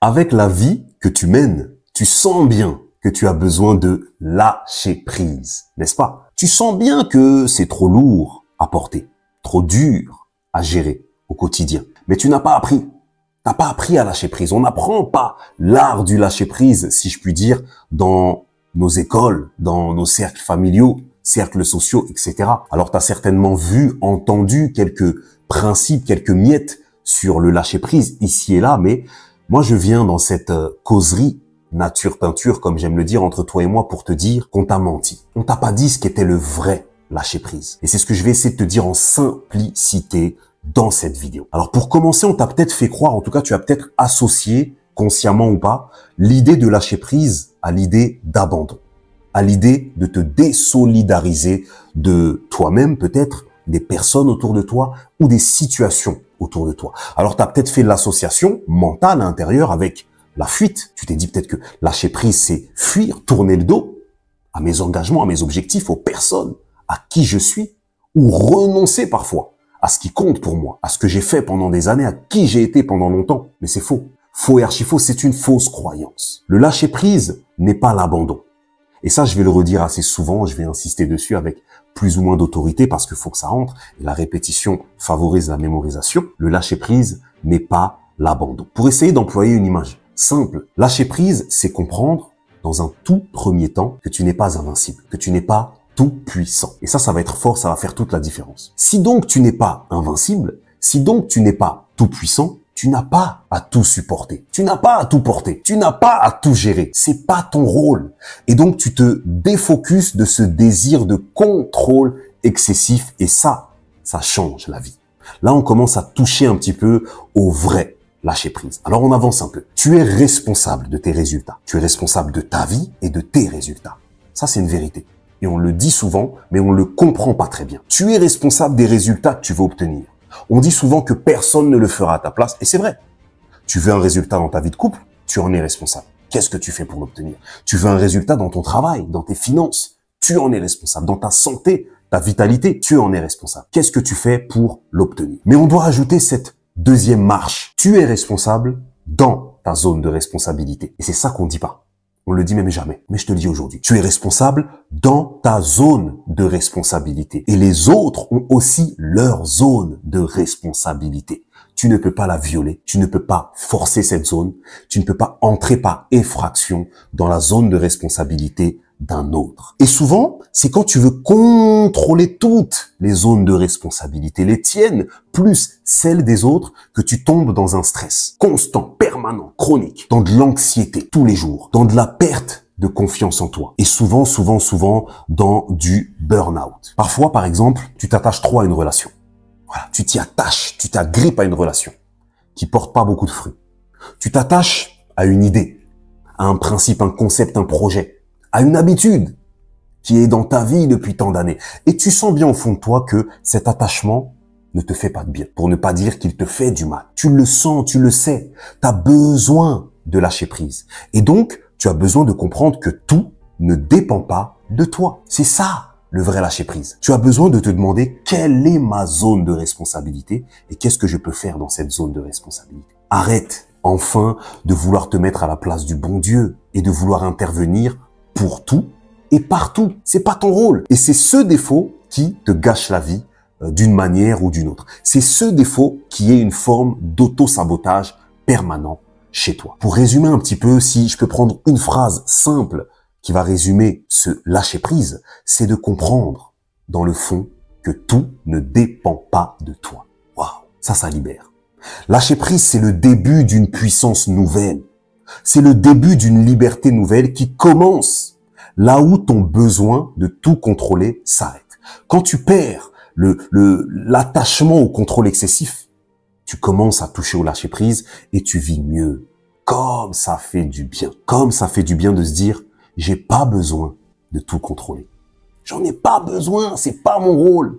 Avec la vie que tu mènes, tu sens bien que tu as besoin de lâcher prise, n'est-ce pas? Tu sens bien que c'est trop lourd à porter, trop dur à gérer au quotidien. Mais tu n'as pas appris. T'as pas appris à lâcher prise. On n'apprend pas l'art du lâcher prise, si je puis dire, dans nos écoles, dans nos cercles familiaux, cercles sociaux, etc. Alors, tu as certainement vu, entendu quelques principes, quelques miettes sur le lâcher prise ici et là, mais moi, je viens dans cette causerie nature peinture, comme j'aime le dire, entre toi et moi, pour te dire qu'on t'a menti. On t'a pas dit ce qu'était le vrai lâcher prise. Et c'est ce que je vais essayer de te dire en simplicité dans cette vidéo. Alors pour commencer, on t'a peut-être fait croire, en tout cas tu as peut-être associé, consciemment ou pas, l'idée de lâcher prise à l'idée d'abandon, à l'idée de te désolidariser de toi-même peut-être, des personnes autour de toi ou des situations autour de toi. Alors tu as peut-être fait l'association mentale à l'intérieur avec la fuite. Tu t'es dit peut-être que lâcher prise, c'est fuir, tourner le dos à mes engagements, à mes objectifs, aux personnes à qui je suis, ou renoncer parfois à ce qui compte pour moi, à ce que j'ai fait pendant des années, à qui j'ai été pendant longtemps. Mais c'est faux. Faux et archi faux, c'est une fausse croyance. Le lâcher prise n'est pas l'abandon. Et ça, je vais le redire assez souvent, je vais insister dessus avec plus ou moins d'autorité parce qu'il faut que ça rentre. Et la répétition favorise la mémorisation. Le lâcher prise n'est pas l'abandon. Pour essayer d'employer une image simple, lâcher prise, c'est comprendre dans un tout premier temps que tu n'es pas invincible, que tu n'es pas tout puissant. Et ça va être fort, ça va faire toute la différence. Si donc tu n'es pas invincible, si donc tu n'es pas tout puissant, tu n'as pas à tout supporter. Tu n'as pas à tout porter. Tu n'as pas à tout gérer. C'est pas ton rôle. Et donc tu te défocuses de ce désir de contrôle excessif et ça change la vie. Là, on commence à toucher un petit peu au vrai lâcher prise. Alors on avance un peu. Tu es responsable de tes résultats. Tu es responsable de ta vie et de tes résultats. Ça, c'est une vérité. Et on le dit souvent, mais on le comprend pas très bien. Tu es responsable des résultats que tu veux obtenir. On dit souvent que personne ne le fera à ta place, et c'est vrai. Tu veux un résultat dans ta vie de couple, tu en es responsable. Qu'est-ce que tu fais pour l'obtenir? Tu veux un résultat dans ton travail, dans tes finances, tu en es responsable. Dans ta santé, ta vitalité, tu en es responsable. Qu'est-ce que tu fais pour l'obtenir? Mais on doit rajouter cette deuxième marche. Tu es responsable dans ta zone de responsabilité. Et c'est ça qu'on ne dit pas. On le dit même jamais, mais je te le dis aujourd'hui. Tu es responsable dans ta zone de responsabilité. Et les autres ont aussi leur zone de responsabilité. Tu ne peux pas la violer, tu ne peux pas forcer cette zone, tu ne peux pas entrer par effraction dans la zone de responsabilité d'un autre. Et souvent, c'est quand tu veux contrôler toutes les zones de responsabilité, les tiennes, plus celles des autres, que tu tombes dans un stress constant, permanent, chronique, dans de l'anxiété tous les jours, dans de la perte de confiance en toi. Et souvent, dans du burn-out. Parfois, par exemple, tu t'attaches trop à une relation. Voilà, tu t'y attaches, tu t'agrippes à une relation qui porte pas beaucoup de fruits. Tu t'attaches à une idée, à un principe, un concept, un projet, à une habitude qui est dans ta vie depuis tant d'années. Et tu sens bien au fond de toi que cet attachement ne te fait pas de bien, pour ne pas dire qu'il te fait du mal. Tu le sens, tu le sais. Tu as besoin de lâcher prise. Et donc, tu as besoin de comprendre que tout ne dépend pas de toi. C'est ça, le vrai lâcher prise. Tu as besoin de te demander quelle est ma zone de responsabilité et qu'est-ce que je peux faire dans cette zone de responsabilité. Arrête, enfin, de vouloir te mettre à la place du bon Dieu et de vouloir intervenir pour tout et partout. C'est pas ton rôle. Et c'est ce défaut qui te gâche la vie d'une manière ou d'une autre. C'est ce défaut qui est une forme d'auto-sabotage permanent chez toi. Pour résumer un petit peu, si je peux prendre une phrase simple qui va résumer ce lâcher prise, c'est de comprendre dans le fond que tout ne dépend pas de toi. Waouh, ça libère. Lâcher prise, c'est le début d'une puissance nouvelle. C'est le début d'une liberté nouvelle qui commence là où ton besoin de tout contrôler s'arrête. Quand tu perds l'attachement au contrôle excessif, tu commences à toucher au lâcher prise et tu vis mieux. Comme ça fait du bien. Comme ça fait du bien de se dire, j'ai pas besoin de tout contrôler. J'en ai pas besoin, c'est pas mon rôle.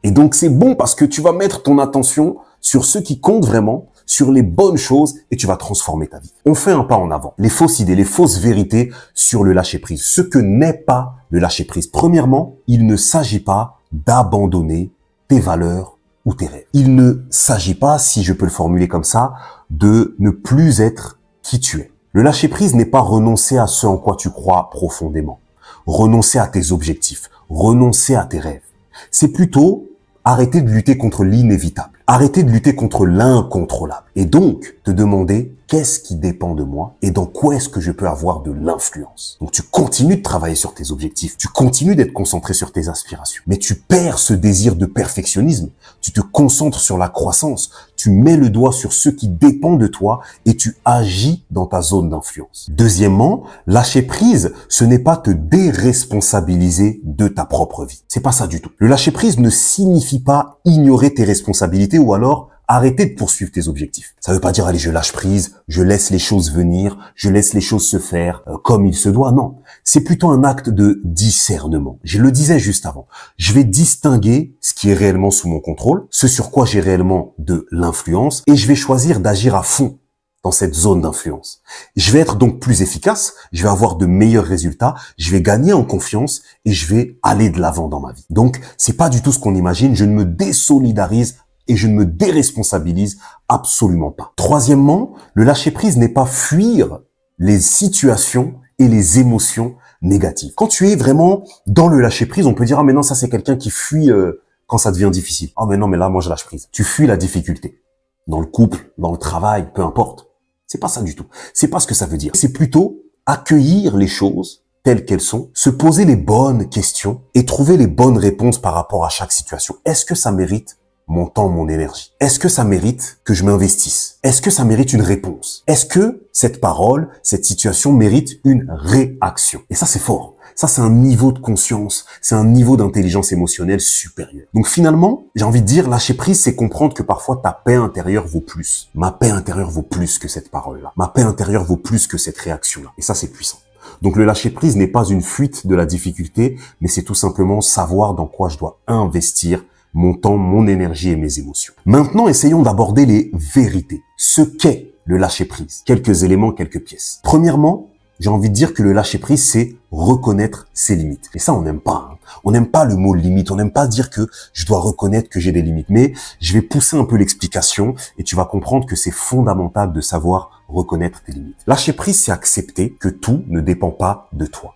Et donc c'est bon parce que tu vas mettre ton attention sur ce qui compte vraiment, sur les bonnes choses et tu vas transformer ta vie. On fait un pas en avant. Les fausses idées, les fausses vérités sur le lâcher prise. Ce que n'est pas le lâcher prise. Premièrement, il ne s'agit pas d'abandonner tes valeurs ou tes rêves. Il ne s'agit pas, si je peux le formuler comme ça, de ne plus être qui tu es. Le lâcher-prise n'est pas renoncer à ce en quoi tu crois profondément, renoncer à tes objectifs, renoncer à tes rêves. C'est plutôt arrêter de lutter contre l'inévitable, arrêter de lutter contre l'incontrôlable et donc te demander qu'est-ce qui dépend de moi et dans quoi est-ce que je peux avoir de l'influence. Donc tu continues de travailler sur tes objectifs, tu continues d'être concentré sur tes aspirations, mais tu perds ce désir de perfectionnisme, tu te concentres sur la croissance, tu mets le doigt sur ce qui dépend de toi et tu agis dans ta zone d'influence. Deuxièmement, lâcher prise, ce n'est pas te déresponsabiliser de ta propre vie. C'est pas ça du tout. Le lâcher prise ne signifie pas ignorer tes responsabilités ou alors arrêter de poursuivre tes objectifs. Ça veut pas dire, allez, je lâche prise, je laisse les choses venir, je laisse les choses se faire comme il se doit. Non, c'est plutôt un acte de discernement. Je le disais juste avant. Je vais distinguer ce qui est réellement sous mon contrôle, ce sur quoi j'ai réellement de l'influence, et je vais choisir d'agir à fond dans cette zone d'influence. Je vais être donc plus efficace, je vais avoir de meilleurs résultats, je vais gagner en confiance et je vais aller de l'avant dans ma vie. Donc, c'est pas du tout ce qu'on imagine. Je ne me désolidarise et je ne me déresponsabilise absolument pas. Troisièmement, le lâcher-prise n'est pas fuir les situations et les émotions négatives. Quand tu es vraiment dans le lâcher-prise, on peut dire « Ah mais non, ça c'est quelqu'un qui fuit quand ça devient difficile. »« Ah mais non, mais là, moi je lâche prise. » Tu fuis la difficulté. Dans le couple, dans le travail, peu importe. C'est pas ça du tout. C'est pas ce que ça veut dire. C'est plutôt accueillir les choses telles qu'elles sont, se poser les bonnes questions et trouver les bonnes réponses par rapport à chaque situation. Est-ce que ça mérite mon temps, mon énergie? Est-ce que ça mérite que je m'investisse? Est-ce que ça mérite une réponse? Est-ce que cette parole, cette situation mérite une réaction? Et ça, c'est fort. Ça, c'est un niveau de conscience, c'est un niveau d'intelligence émotionnelle supérieur. Donc finalement, j'ai envie de dire, lâcher prise, c'est comprendre que parfois ta paix intérieure vaut plus. Ma paix intérieure vaut plus que cette parole-là. Ma paix intérieure vaut plus que cette réaction-là. Et ça, c'est puissant. Donc le lâcher prise n'est pas une fuite de la difficulté, mais c'est tout simplement savoir dans quoi je dois investir mon temps, mon énergie et mes émotions. Maintenant, essayons d'aborder les vérités. Ce qu'est le lâcher-prise. Quelques éléments, quelques pièces. Premièrement, j'ai envie de dire que le lâcher-prise, c'est reconnaître ses limites. Et ça, on n'aime pas. Hein. On n'aime pas le mot limite. On n'aime pas dire que je dois reconnaître que j'ai des limites. Mais je vais pousser un peu l'explication et tu vas comprendre que c'est fondamental de savoir reconnaître tes limites. Lâcher-prise, c'est accepter que tout ne dépend pas de toi.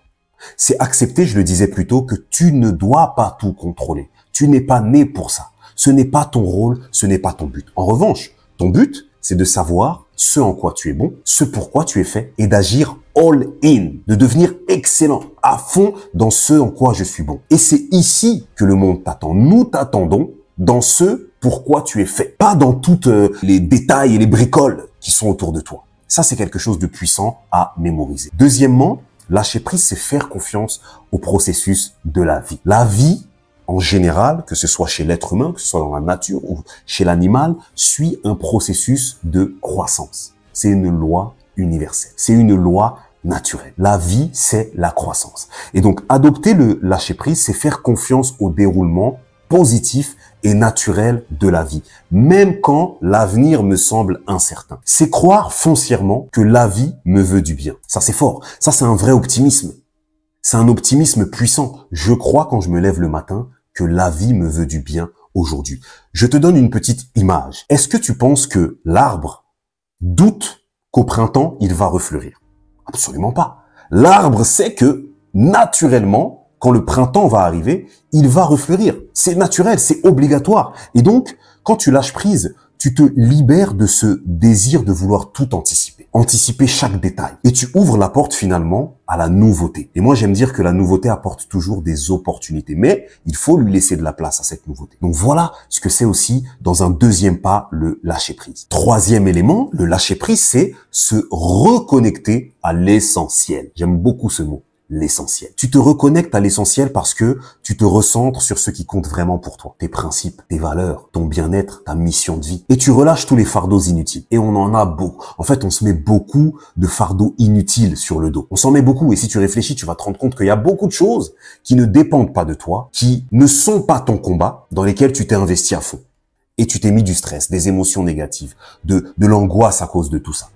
C'est accepter, je le disais plus tôt, que tu ne dois pas tout contrôler. Tu n'es pas né pour ça. Ce n'est pas ton rôle, ce n'est pas ton but. En revanche, ton but, c'est de savoir ce en quoi tu es bon, ce pourquoi tu es fait et d'agir all in, de devenir excellent, à fond dans ce en quoi je suis bon. Et c'est ici que le monde t'attend. Nous t'attendons dans ce pourquoi tu es fait, pas dans toutes les détails et les bricoles qui sont autour de toi. Ça, c'est quelque chose de puissant à mémoriser. Deuxièmement, lâcher prise, c'est faire confiance au processus de la vie. La vie, en général, que ce soit chez l'être humain, que ce soit dans la nature ou chez l'animal, suit un processus de croissance. C'est une loi universelle. C'est une loi naturelle. La vie, c'est la croissance. Et donc, adopter le lâcher-prise, c'est faire confiance au déroulement positif et naturel de la vie, même quand l'avenir me semble incertain. C'est croire foncièrement que la vie me veut du bien. Ça, c'est fort. Ça, c'est un vrai optimisme. C'est un optimisme puissant. Je crois quand je me lève le matin que la vie me veut du bien aujourd'hui. Je te donne une petite image. Est-ce que tu penses que l'arbre doute qu'au printemps, il va refleurir? Absolument pas. L'arbre sait que, naturellement, quand le printemps va arriver, il va refleurir. C'est naturel, c'est obligatoire. Et donc, quand tu lâches prise, tu te libères de ce désir de vouloir tout anticiper. Anticiper chaque détail. Et tu ouvres la porte finalement à la nouveauté. Et moi, j'aime dire que la nouveauté apporte toujours des opportunités. Mais il faut lui laisser de la place à cette nouveauté. Donc voilà ce que c'est aussi, dans un deuxième pas, le lâcher-prise. Troisième élément, le lâcher-prise, c'est se reconnecter à l'essentiel. J'aime beaucoup ce mot. L'essentiel. Tu te reconnectes à l'essentiel parce que tu te recentres sur ce qui compte vraiment pour toi. Tes principes, tes valeurs, ton bien-être, ta mission de vie. Et tu relâches tous les fardeaux inutiles. Et on en a beaucoup. En fait, on se met beaucoup de fardeaux inutiles sur le dos. On s'en met beaucoup. Et si tu réfléchis, tu vas te rendre compte qu'il y a beaucoup de choses qui ne dépendent pas de toi, qui ne sont pas ton combat, dans lesquelles tu t'es investi à fond. Et tu t'es mis du stress, des émotions négatives, de l'angoisse à cause de tout ça.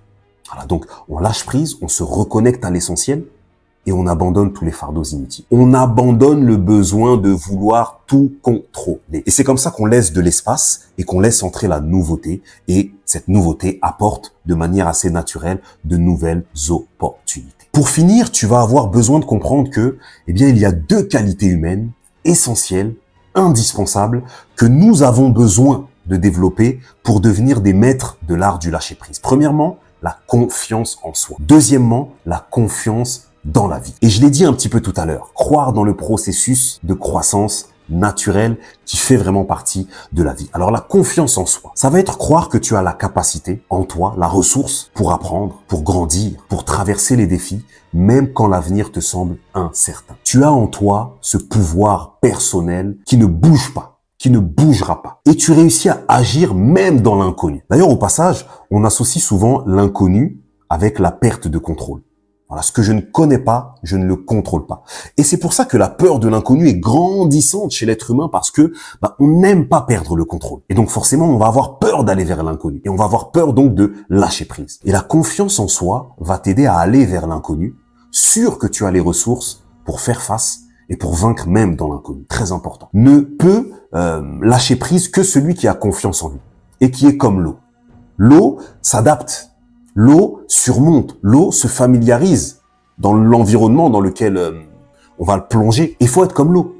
Voilà. Donc, on lâche prise, on se reconnecte à l'essentiel. et on abandonne tous les fardeaux inutiles. On abandonne le besoin de vouloir tout contrôler. Et c'est comme ça qu'on laisse de l'espace et qu'on laisse entrer la nouveauté. Et cette nouveauté apporte de manière assez naturelle de nouvelles opportunités. Pour finir, tu vas avoir besoin de comprendre que, il y a deux qualités humaines essentielles, indispensables, que nous avons besoin de développer pour devenir des maîtres de l'art du lâcher-prise. Premièrement, la confiance en soi. Deuxièmement, la confiance dans la vie. Et je l'ai dit un petit peu tout à l'heure, croire dans le processus de croissance naturelle qui fait vraiment partie de la vie. Alors la confiance en soi, ça va être croire que tu as la capacité en toi, la ressource pour apprendre, pour grandir, pour traverser les défis, même quand l'avenir te semble incertain. Tu as en toi ce pouvoir personnel qui ne bouge pas, qui ne bougera pas. Et tu réussis à agir même dans l'inconnu. D'ailleurs, au passage, on associe souvent l'inconnu avec la perte de contrôle. Voilà, ce que je ne connais pas, je ne le contrôle pas. Et c'est pour ça que la peur de l'inconnu est grandissante chez l'être humain parce que on n'aime pas perdre le contrôle. Et donc forcément, on va avoir peur d'aller vers l'inconnu. Et on va avoir peur donc de lâcher prise. Et la confiance en soi va t'aider à aller vers l'inconnu, sûr que tu as les ressources pour faire face et pour vaincre même dans l'inconnu. Très important. Ne peut lâcher prise que celui qui a confiance en lui et qui est comme l'eau. L'eau s'adapte. L'eau surmonte, l'eau se familiarise dans l'environnement dans lequel on va le plonger. Il faut être comme l'eau.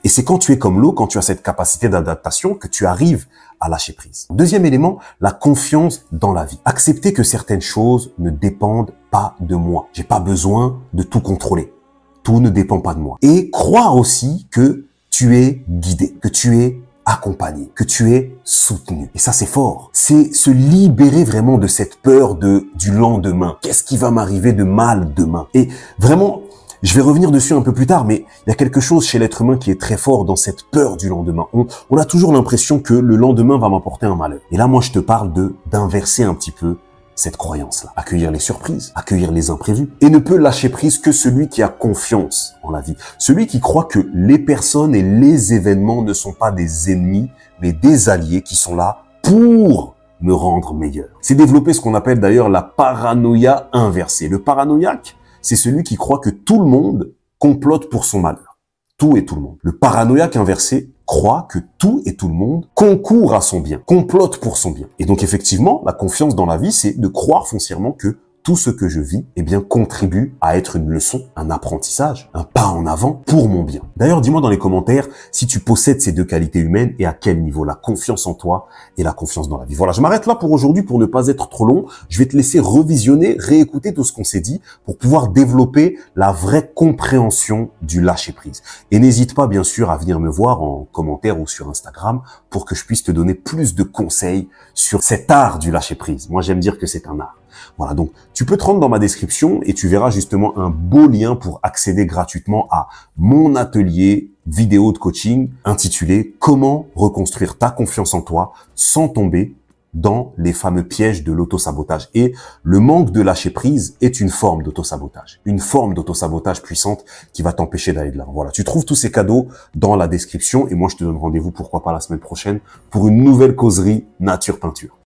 Et c'est quand tu es comme l'eau, quand tu as cette capacité d'adaptation, que tu arrives à lâcher prise. Deuxième élément, la confiance dans la vie. Accepter que certaines choses ne dépendent pas de moi. J'ai pas besoin de tout contrôler. Tout ne dépend pas de moi. Et croire aussi que tu es guidé, que tu es accompagné, que tu es soutenu. Et ça, c'est fort. C'est se libérer vraiment de cette peur du lendemain. Qu'est-ce qui va m'arriver de mal demain? Et vraiment, je vais revenir dessus un peu plus tard, mais il y a quelque chose chez l'être humain qui est très fort dans cette peur du lendemain. On a toujours l'impression que le lendemain va m'apporter un malheur. Et là, moi, je te parle d'inverser un petit peu cette croyance-là. Accueillir les surprises, accueillir les imprévus. Et ne peut lâcher prise que celui qui a confiance en la vie. Celui qui croit que les personnes et les événements ne sont pas des ennemis, mais des alliés qui sont là pour me rendre meilleur. C'est développer ce qu'on appelle d'ailleurs la paranoïa inversée. Le paranoïaque, c'est celui qui croit que tout le monde complote pour son malheur. Tout et tout le monde. Le paranoïaque inversé croit que tout et tout le monde concourt à son bien, complote pour son bien. Et donc effectivement, la confiance dans la vie, c'est de croire foncièrement que tout ce que je vis, contribue à être une leçon, un apprentissage, un pas en avant pour mon bien. D'ailleurs, dis-moi dans les commentaires si tu possèdes ces deux qualités humaines et à quel niveau, la confiance en toi et la confiance dans la vie. Voilà, je m'arrête là pour aujourd'hui pour ne pas être trop long. Je vais te laisser revisionner, réécouter tout ce qu'on s'est dit pour pouvoir développer la vraie compréhension du lâcher-prise. Et n'hésite pas, bien sûr, à venir me voir en commentaire ou sur Instagram pour que je puisse te donner plus de conseils sur cet art du lâcher-prise. Moi, j'aime dire que c'est un art. Voilà, donc tu peux te rendre dans ma description et tu verras justement un beau lien pour accéder gratuitement à mon atelier vidéo de coaching intitulé « Comment reconstruire ta confiance en toi sans tomber dans les fameux pièges de l'autosabotage ». Et le manque de lâcher prise est une forme d'autosabotage puissante qui va t'empêcher d'aller de l'avant. Voilà, tu trouves tous ces cadeaux dans la description et moi je te donne rendez-vous pourquoi pas la semaine prochaine pour une nouvelle causerie nature peinture.